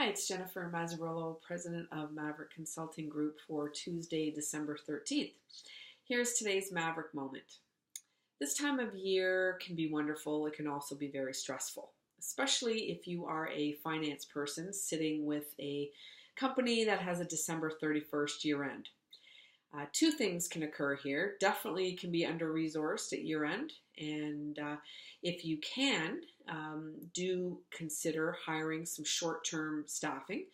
Hi, it's Jennifer Mazzarillo, President of Maverick Consulting Group for Tuesday, December 13th. Here's today's Maverick Moment. This time of year can be wonderful. It can also be very stressful, especially if you are a finance person sitting with a company that has a December 31st year end. Two things can occur here. Definitely can be under-resourced at year end, and if you can, do consider hiring some short-term staffing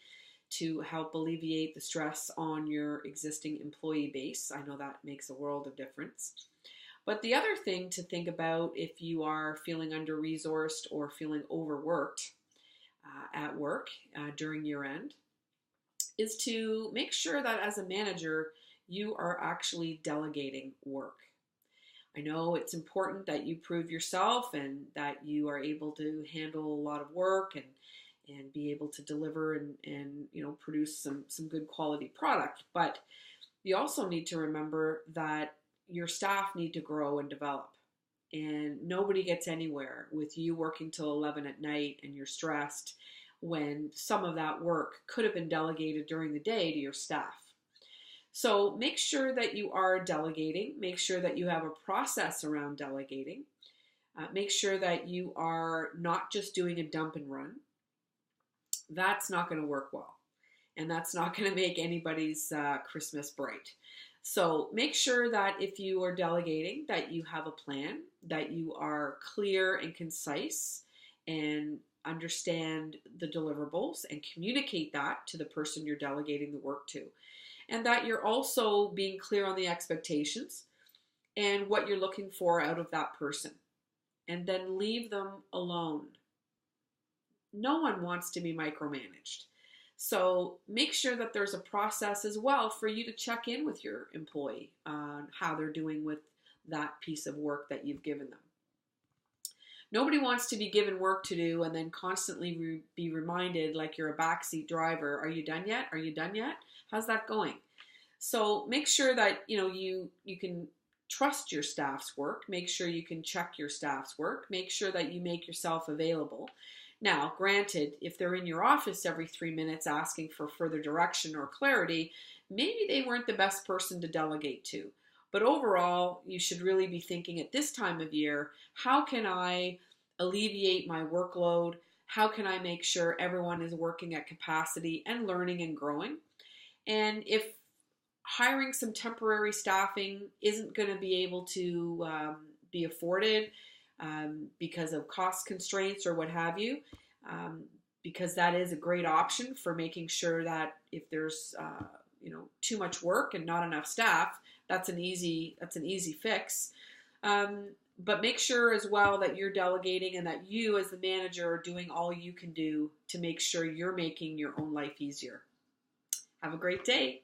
to help alleviate the stress on your existing employee base. I know that makes a world of difference. But the other thing to think about if you are feeling under-resourced or feeling overworked at work during year end is to make sure that as a manager, you are actually delegating work. I know it's important that you prove yourself and that you are able to handle a lot of work and be able to deliver and produce some good quality product. But you also need to remember that your staff need to grow and develop. And nobody gets anywhere with you working till 11 at night and you're stressed when some of that work could have been delegated during the day to your staff. So make sure that you are delegating. Make sure that you have a process around delegating. Make sure that you are not just doing a dump and run. That's not going to work well. And that's not going to make anybody's Christmas bright. So make sure that if you are delegating, that you have a plan, that you are clear and concise and understand the deliverables and communicate that to the person you're delegating the work to. And that you're also being clear on the expectations and what you're looking for out of that person. And then leave them alone. No one wants to be micromanaged. So make sure that there's a process as well for you to check in with your employee on how they're doing with that piece of work that you've given them. Nobody wants to be given work to do and then constantly be reminded like you're a backseat driver. Are you done yet? Are you done yet? How's that going? So make sure that you can trust your staff's work. Make sure you can check your staff's work. Make sure that you make yourself available. Now, granted, if they're in your office every 3 minutes asking for further direction or clarity, maybe they weren't the best person to delegate to. But overall, you should really be thinking at this time of year, how can I alleviate my workload? How can I make sure everyone is working at capacity and learning and growing? And if hiring some temporary staffing isn't going to be able to be afforded because of cost constraints or what have you, because that is a great option for making sure that if there's too much work and not enough staff, that's an easy fix. But make sure as well that you're delegating and that you as the manager are doing all you can do to make sure you're making your own life easier. Have a great day.